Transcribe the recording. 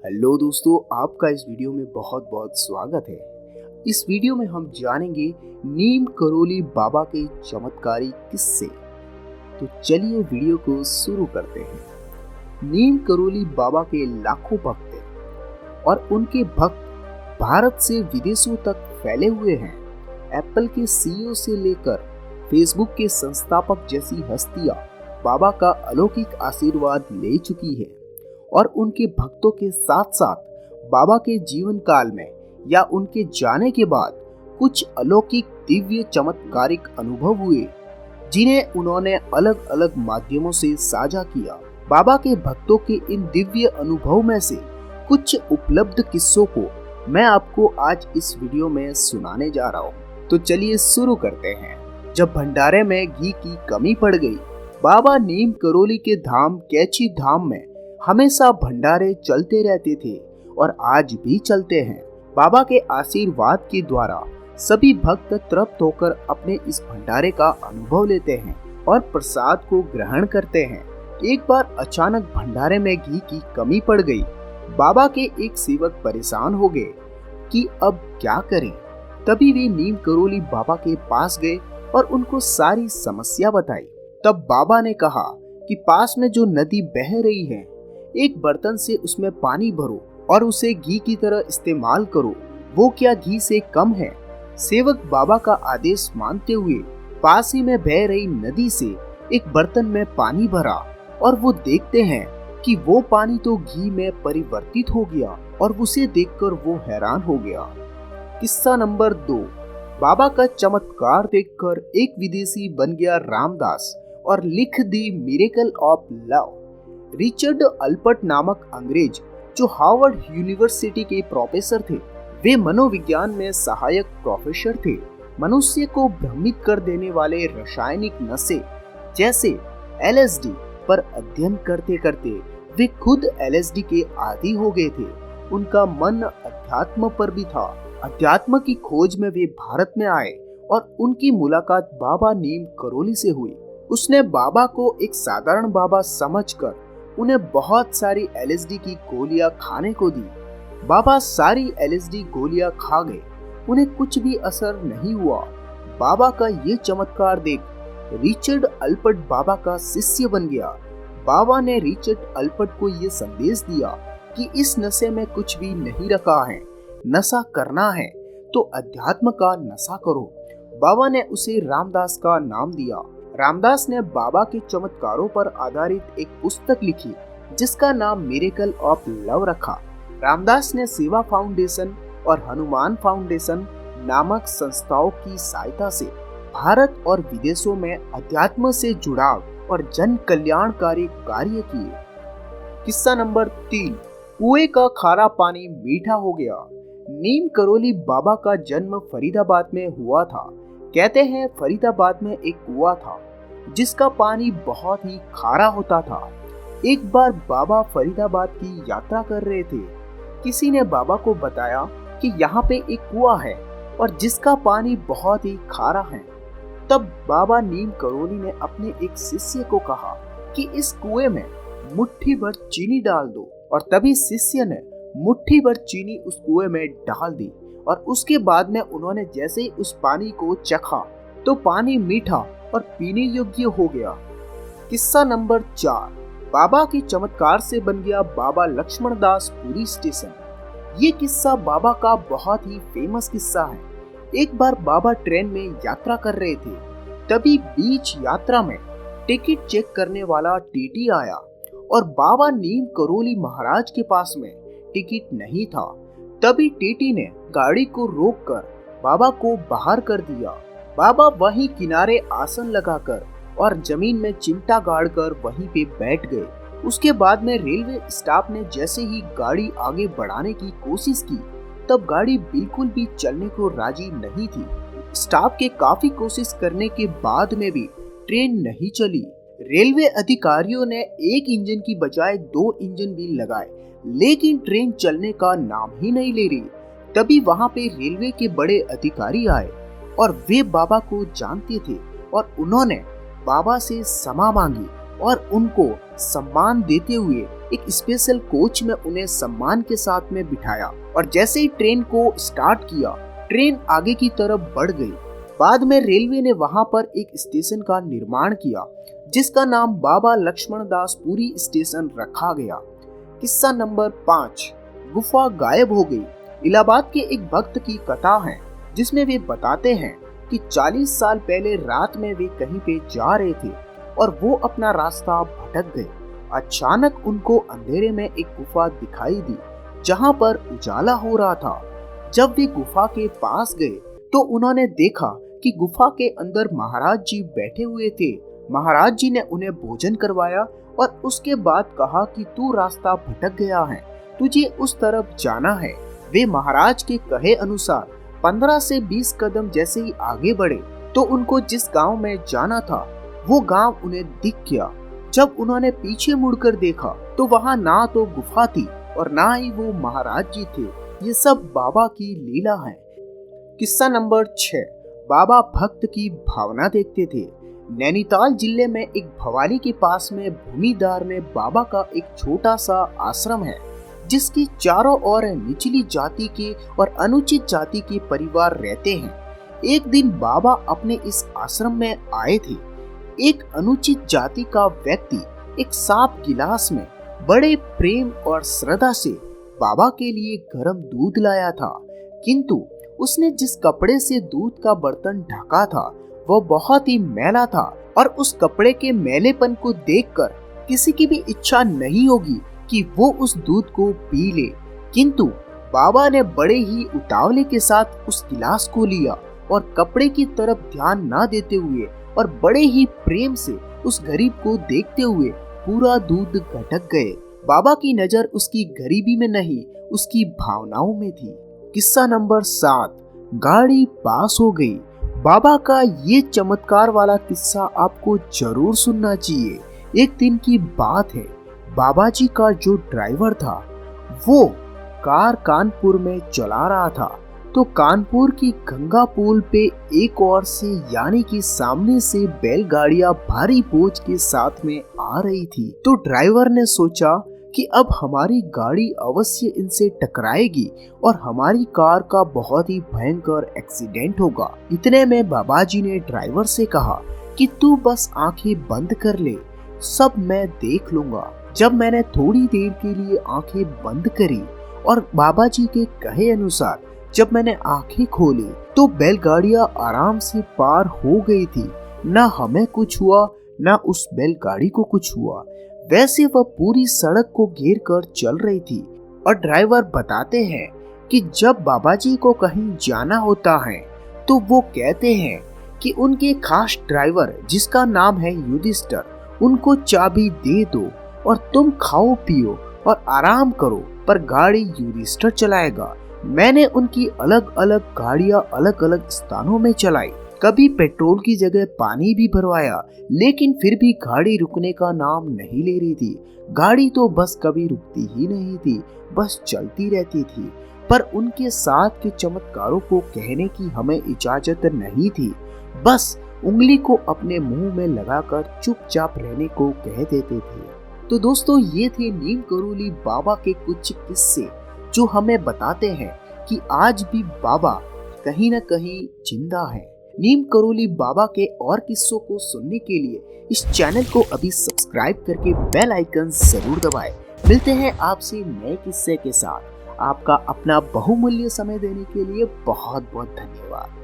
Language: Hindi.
हेलो दोस्तों, आपका इस वीडियो में बहुत बहुत स्वागत है। इस वीडियो में हम जानेंगे नीम करोली बाबा के चमत्कारी किस्से। तो चलिए वीडियो को शुरू करते हैं। नीम करोली बाबा के लाखों भक्त हैं और उनके भक्त भारत से विदेशों तक फैले हुए हैं। एप्पल के सीईओ से लेकर फेसबुक के संस्थापक जैसी हस्तियां बाबा का अलौकिक आशीर्वाद ले चुकी है और उनके भक्तों के साथ साथ बाबा के जीवन काल में या उनके जाने के बाद कुछ अलौकिक दिव्य चमत्कारिक अनुभव हुए जिन्हें उन्होंने अलग अलग माध्यमों से साझा किया। बाबा के भक्तों के इन दिव्य अनुभव में से कुछ उपलब्ध किस्सों को मैं आपको आज इस वीडियो में सुनाने जा रहा हूँ। तो चलिए शुरू करते हैं। जब भंडारे में घी की कमी पड़ गई, बाबा नीम करोली के धाम कैची धाम में हमेशा भंडारे चलते रहते थे और आज भी चलते हैं। बाबा के आशीर्वाद के द्वारा सभी भक्त तृप्त होकर अपने इस भंडारे का अनुभव लेते हैं और प्रसाद को ग्रहण करते हैं। एक बार अचानक भंडारे में घी की कमी पड़ गई। बाबा के एक सेवक परेशान हो गए कि अब क्या करें। तभी वे नीम करोली बाबा के पास गए और उनको सारी समस्या बताई। तब बाबा ने कहा कि पास में जो नदी बह रही है, एक बर्तन से उसमें पानी भरो और उसे घी की तरह इस्तेमाल करो। वो क्या घी से कम है? सेवक बाबा का आदेश मानते हुए पास ही में बह रही नदी से एक बर्तन में पानी भरा और वो देखते हैं कि वो पानी तो घी में परिवर्तित हो गया और उसे देखकर वो हैरान हो गया। किस्सा नंबर 2। बाबा का चमत्कार देखकर एक विदेशी बन गया रामदास और लिख दी मिरेकल ऑफ लव। रिचर्ड अल्पर्ट नामक अंग्रेज जो हार्वर्ड यूनिवर्सिटी के प्रोफेसर थे, वे मनोविज्ञान में सहायक प्रोफेसर थे। मनुष्य को भ्रमित कर देने वाले रासायनिक नशे जैसे एलएसडी पर अध्ययन करते करते वे खुद एलएसडी के आदी हो गए थे। उनका मन अध्यात्म पर भी था। अध्यात्म की खोज में वे भारत में आए और उनकी मुलाकात बाबा नीम करोली से हुई। उसने बाबा को एक साधारण बाबा समझकर उन्हें बहुत सारी एलएसडी की गोलियां खाने को दी। बाबा सारी एलएसडी गोलियां खा गए, उन्हें कुछ भी असर नहीं हुआ। बाबा का ये चमत्कार देख रिचर्ड अल्पर्ट बाबा का शिष्य बन गया। बाबा ने रिचर्ड अल्पर्ट को ये संदेश दिया कि इस नशे में कुछ भी नहीं रखा है, नशा करना है तो अध्यात्म का नशा करो। बाबा ने उसे रामदास का नाम दिया। रामदास ने बाबा के चमत्कारों पर आधारित एक पुस्तक लिखी जिसका नाम मिरेकल ऑफ लव रखा। रामदास ने सेवा फाउंडेशन और हनुमान फाउंडेशन नामक संस्थाओं की सहायता से भारत और विदेशों में अध्यात्म से जुड़ाव और जन कल्याणकारी कार्य किए। किस्सा नंबर 3। कुएं का खारा पानी मीठा हो गया। नीम करोली बाबा का जन्म फरीदाबाद में हुआ था। कहते हैं फरीदाबाद में एक कुआं था जिसका पानी बहुत ही खारा होता था। एक बार बाबा फरीदाबाद की यात्रा कर रहे थे। किसी ने बाबा को बताया कि यहाँ पे एक कुआं है और जिसका पानी बहुत ही खारा है। तब बाबा नीम करोली ने अपने एक शिष्य को कहा कि इस कुएं में मुट्ठी भर चीनी डाल दो और तभी शिष्य ने मुट्ठी भर चीनी उस कुएं में डाल दी और उसके बाद में उन्होंने जैसे ही उस पानी को चखा तो पानी मीठा और पीने योग्य हो गया। किस्सा नंबर 4। बाबा के चमत्कार से बन गया बाबा लक्ष्मण दास पुरी स्टेशन। ये किस्सा बाबा का बहुत ही फेमस किस्सा है। एक बार बाबा ट्रेन में यात्रा कर रहे थे, तभी बीच यात्रा में टिकट चेक करने वाला टीटी आया और बाबा नीम करोली महाराज के पास में टिकट नहीं था। तभी टीटी ने गाड़ी को रोककर बाबा को बाहर कर दिया। बाबा वहीं किनारे आसन लगाकर और जमीन में चिमटा गाड़कर वहीं पे बैठ गए। उसके बाद में रेलवे स्टाफ ने जैसे ही गाड़ी आगे बढ़ाने की कोशिश की, तब गाड़ी बिल्कुल भी चलने को राजी नहीं थी। स्टाफ के काफी कोशिश करने के बाद में भी ट्रेन नहीं चली। रेलवे अधिकारियों ने एक इंजन की बजाय 2 इंजन भी लगाए, लेकिन ट्रेन चलने का नाम ही नहीं ले रही। तभी वहां पे रेलवे के बड़े अधिकारी आए और वे बाबा को जानते थे और उन्होंने बाबा से क्षमा मांगी और उनको सम्मान देते हुए एक स्पेशल कोच में उन्हें सम्मान के साथ में बिठाया। और जैसे ही ट्रेन को स्टार्ट किया, ट्रेन आगे की तरफ बढ़ गई। बाद में रेलवे ने वहां पर एक स्टेशन का निर्माण किया जिसका नाम बाबा लक्ष्मण दास पुरी स्टेशन रखा गया। किस्सा नंबर 5, गुफा गायब हो गई। इलाहाबाद के एक भक्त की कथा है जिसमें वे बताते हैं कि 40 साल पहले रात में वे कहीं पे जा रहे थे और वो अपना रास्ता भटक गए। अचानक उनको अंधेरे में एक गुफा दिखाई दी जहां पर उजाला हो रहा था। जब वे गुफा के पास गए तो उन्होंने देखा कि गुफा के अंदर महाराज जी बैठे हुए थे। महाराज जी ने उन्हें भोजन करवाया और उसके बाद कहा कि तू रास्ता भटक गया है, तुझे उस तरफ जाना है। वे महाराज के कहे अनुसार 15 से 20 कदम जैसे ही आगे बढ़े तो उनको जिस गांव में जाना था वो गांव उन्हें दिख गया। जब उन्होंने पीछे मुड़कर देखा तो वहां ना तो गुफा थी और ना ही वो महाराज जी थे। ये सब बाबा की लीला है। किस्सा नंबर 6, बाबा भक्त की भावना देखते थे। नैनीताल जिले में एक भवाली के पास में भूमिदार में बाबा का एक छोटा सा आश्रम है जिसकी चारों ओर निचली जाति के और अनुचित जाति के परिवार रहते हैं। एक दिन बाबा अपने इस आश्रम में आए थे। एक अनुचित जाति का व्यक्ति एक साफ गिलास में बड़े प्रेम और श्रद्धा से बाबा के लिए गर्म दूध लाया था, किंतु उसने जिस कपड़े से दूध का बर्तन ढका था वो बहुत ही मैला था और उस कपड़े के मैलेपन को देखकर किसी की भी इच्छा नहीं होगी कि वो उस दूध को पी ले। किंतु बाबा ने बड़े ही उतावले के साथ उस गिलास को लिया और कपड़े की तरफ ध्यान न देते हुए और बड़े ही प्रेम से उस गरीब को देखते हुए पूरा दूध घटक गए। बाबा की नजर उसकी गरीबी में नहीं, उसकी भावनाओं में थी। किस्सा नंबर 7, गाड़ी पास हो गई। बाबा का ये चमत्कार वाला किस्सा आपको जरूर सुनना चाहिए। एक दिन की बात है, बाबा जी का जो ड्राइवर था वो कार कानपुर में चला रहा था तो कानपुर की गंगा पुल पे एक ओर से यानी कि सामने से बैलगाड़ियां भारी बोझ के साथ में आ रही थी। तो ड्राइवर ने सोचा कि अब हमारी गाड़ी अवश्य इनसे टकराएगी और हमारी कार का बहुत ही भयंकर एक्सीडेंट होगा। इतने में बाबा जी ने ड्राइवर से कहा कि तू बस आंखें बंद कर ले, सब मैं देख लूंगा। जब मैंने थोड़ी देर के लिए आंखें बंद करी और बाबा जी के कहे अनुसार जब मैंने आंखें खोली तो बैलगाड़ियां आराम से पार हो गई थी। न हमें कुछ हुआ न उस बैलगाड़ी को कुछ हुआ। वैसे वह पूरी सड़क को घेर कर चल रही थी। और ड्राइवर बताते हैं कि जब बाबा जी को कहीं जाना होता है तो वो कहते हैं कि उनके खास ड्राइवर जिसका नाम है युधिष्ठिर, उनको चाबी दे दो और तुम खाओ पियो और आराम करो, पर गाड़ी युधिष्ठिर चलाएगा। मैंने उनकी अलग अलग गाड़ियां अलग अलग स्थानों में चलाई, कभी पेट्रोल की जगह पानी भी भरवाया, लेकिन फिर भी गाड़ी रुकने का नाम नहीं ले रही थी। गाड़ी तो बस कभी रुकती ही नहीं थी, बस चलती रहती थी। पर उनके साथ के चमत्कारों को कहने की हमें इजाजत नहीं थी, बस उंगली को अपने मुंह में लगाकर चुपचाप रहने को कह देते थे। तो दोस्तों, ये थे नीम करोली बाबा के कुछ किस्से जो हमें बताते हैं कि आज भी बाबा कहीं न कहीं जिंदा है। नीम करोली बाबा के और किस्सों को सुनने के लिए इस चैनल को अभी सब्सक्राइब करके बेल आइकन जरूर दबाएं। मिलते हैं आपसे नए किस्से के साथ। आपका अपना बहुमूल्य समय देने के लिए बहुत बहुत धन्यवाद।